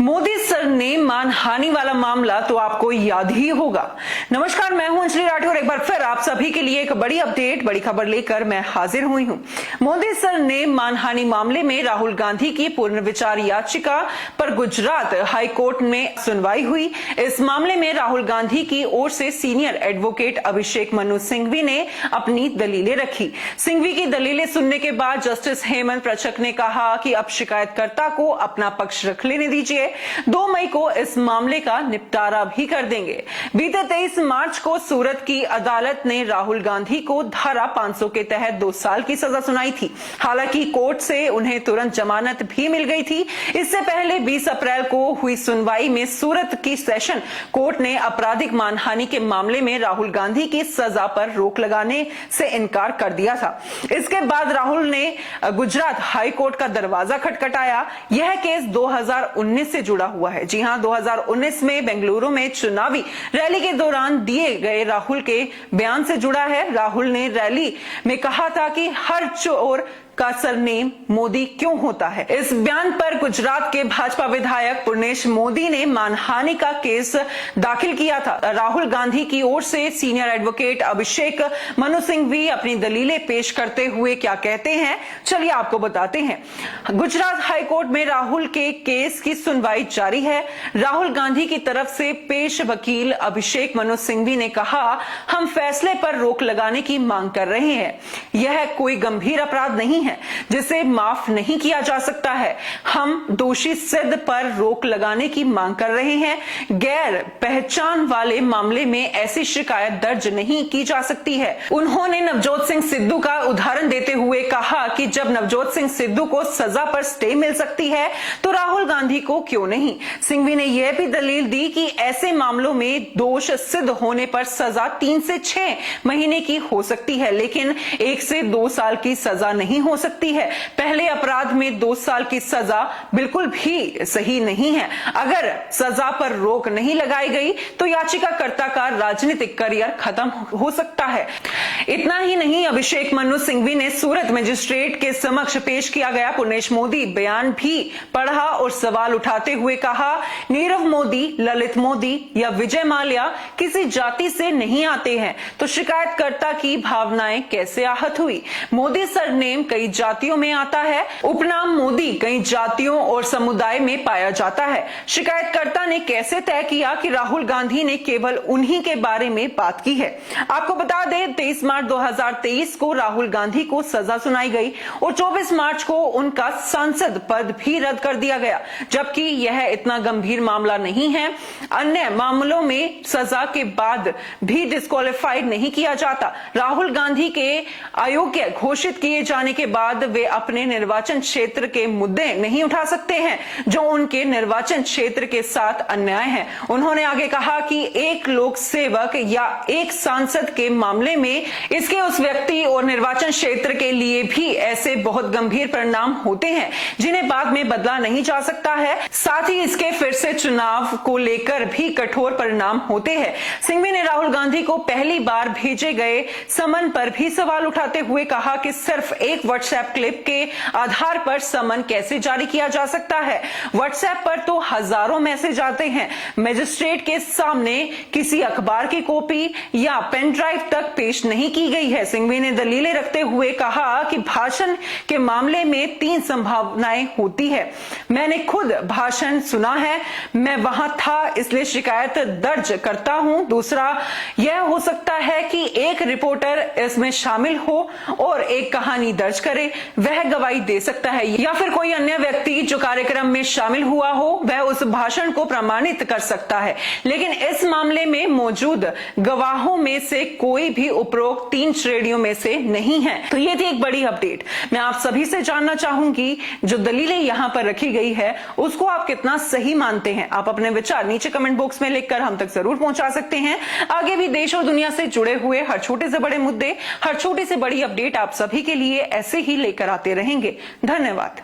Modi sir ने मानहानि वाला मामला तो आपको याद ही होगा। नमस्कार, मैं हूं अंजलि राठौर। एक बार फिर आप सभी के लिए एक बड़ी अपडेट, बड़ी खबर लेकर मैं हाजिर हुई हूं। मोदी सर ने मानहानि मामले में राहुल गांधी की पुनर्विचार याचिका पर गुजरात हाई कोर्ट में सुनवाई हुई। इस मामले में राहुल गांधी की ओर से सीनियर एडवोकेट अभिषेक मनु सिंघवी ने अपनी दलीलें रखी। सिंघवी की दलीलें सुनने के बाद जस्टिस हेमंत प्रचक ने कहा कि अब शिकायतकर्ता को अपना पक्ष रख लेने दीजिए, 2 मई को इस मामले का निपटारा भी कर देंगे। बीते 23 मार्च को सूरत की अदालत ने राहुल गांधी को धारा 500 के तहत 2 साल की सजा सुनाई थी। हालांकि कोर्ट से उन्हें तुरंत जमानत भी मिल गई थी। इससे पहले 20 अप्रैल को हुई सुनवाई में सूरत की सेशन कोर्ट ने आपराधिक मानहानि के मामले में राहुल गांधी की सजा पर रोक लगाने से इनकार कर दिया था। इसके बाद राहुल ने गुजरात हाई कोर्ट का दरवाजा खटखटाया। यह केस 2019 से जुड़ा हुआ है। जी हां, 2019 में बेंगलुरु में चुनावी रैली के दौरान दिए गए राहुल के बयान से जुड़ा है। राहुल ने रैली में कहा था कि हर चोर का सरनेम मोदी क्यों होता है। इस बयान पर गुजरात के भाजपा विधायक पुर्णेश मोदी ने मानहानि का केस दाखिल किया था। राहुल गांधी की ओर से सीनियर एडवोकेट अभिषेक मनु सिंघवी अपनी दलीलें पेश करते हुए क्या कहते हैं, चलिए आपको बताते हैं। गुजरात हाई कोर्ट में राहुल के केस की सुनवाई जारी है। राहुल गांधी की तरफ से पेश वकील अभिषेक मनु सिंघवी ने कहा, हम फैसले पर रोक लगाने की मांग कर रहे हैं। यह कोई गंभीर अपराध नहीं है जिसे माफ नहीं किया जा सकता है। हम दोषी सिद्ध पर रोक लगाने की मांग कर रहे हैं। गैर पहचान वाले मामले में ऐसी शिकायत दर्ज नहीं की जा सकती है। उन्होंने नवजोत सिंह सिद्धू का उदाहरण देते हुए कहा कि जब नवजोत सिंह सिद्धू को सजा पर स्टे मिल सकती है तो राहुल गांधी को क्यों नहीं। सिंघवी ने यह भी दलील दी कि ऐसे मामलों में दोष सिद्ध होने पर सजा 3 से 6 महीने की हो सकती है, लेकिन 1 से 2 साल की सजा नहीं हो सकती है। पहले अपराध में 2 साल की सजा बिल्कुल भी सही नहीं है। अगर सजा पर रोक नहीं लगाई गई तो याचिकाकर्ता का राजनीतिक करियर खत्म हो सकता है। इतना ही नहीं, अभिषेक मनु सिंघवी ने सूरत मजिस्ट्रेट के समक्ष पेश किया गया पुर्णेश मोदी बयान भी पढ़ा और सवाल उठाते हुए कहा, नीरव मोदी, ललित मोदी या विजय माल्या किसी जाति से नहीं आते हैं तो शिकायतकर्ता की भावनाएं कैसे आहत हुई। मोदी सरनेम कई जातियों में आता है। उपनाम मोदी कई जातियों और समुदाय में पाया जाता है। शिकायतकर्ता ने कैसे तय किया कि राहुल गांधी ने केवल उन्हीं के बारे में बात की है। आपको बता दें, 23 मार्च 2023 को राहुल गांधी को सजा सुनाई गई और 24 मार्च को उनका सांसद पद भी रद्द कर दिया गया, जबकि यह इतना गंभीर मामला नहीं है। अन्य मामलों में सजा के बाद भी डिस्क्वालिफाइड नहीं किया जाता। राहुल गांधी के अयोग्य घोषित किए जाने के बाद वे अपने निर्वाचन क्षेत्र के मुद्दे नहीं उठा सकते हैं जो उनके निर्वाचन क्षेत्र के साथ अन्याय है। उन्होंने आगे कहा कि एक लोक सेवक या एक सांसद के मामले में इसके उस व्यक्ति और निर्वाचन क्षेत्र के लिए भी ऐसे बहुत गंभीर परिणाम होते हैं जिन्हें बाद में बदला नहीं जा सकता है। साथ ही इसके फिर से चुनाव को लेकर भी कठोर परिणाम होते हैं। सिंघवी ने राहुल गांधी को पहली बार भेजे गए समन पर भी सवाल उठाते हुए कहा कि सिर्फ एक व्हाट्सएप क्लिप के आधार पर समन कैसे जारी किया जा सकता है। व्हाट्सएप पर तो हजारों मैसेज आते हैं। मजिस्ट्रेट के सामने किसी अखबार की कॉपी या पेन ड्राइव तक पेश नहीं की गई है। सिंघवी ने दलीलें रखते हुए कहा कि भाषण के मामले में 3 संभावनाएं होती है। मैंने खुद भाषण सुना है, मैं वहां था इसलिए शिकायत दर्ज करता हूं। दूसरा, यह हो सकता है कि एक रिपोर्टर इसमें शामिल हो और एक कहानी दर्ज करे, वह गवाही दे सकता है, या फिर कोई अन्य व्यक्ति जो कार्यक्रम में शामिल हुआ हो वह उस भाषण को प्रमाणित कर सकता है। लेकिन इस मामले में मौजूद गवाहों में से कोई भी उपरोक्त 3 श्रेणियों में से नहीं है। तो ये थी एक बड़ी अपडेट। मैं आप सभी से जानना चाहूंगी, जो दलीलें यहां पर रखी गई है उसको आप कितना सही मानते हैं। आप अपने विचार नीचे कमेंट बॉक्स में लिखकर हम तक जरूर पहुंचा सकते हैं। आगे भी देश और दुनिया से जुड़े हुए हर छोटे से बड़े मुद्दे, हर छोटी से बड़ी अपडेट आप सभी के लिए ऐसे ही लेकर आते रहेंगे। धन्यवाद।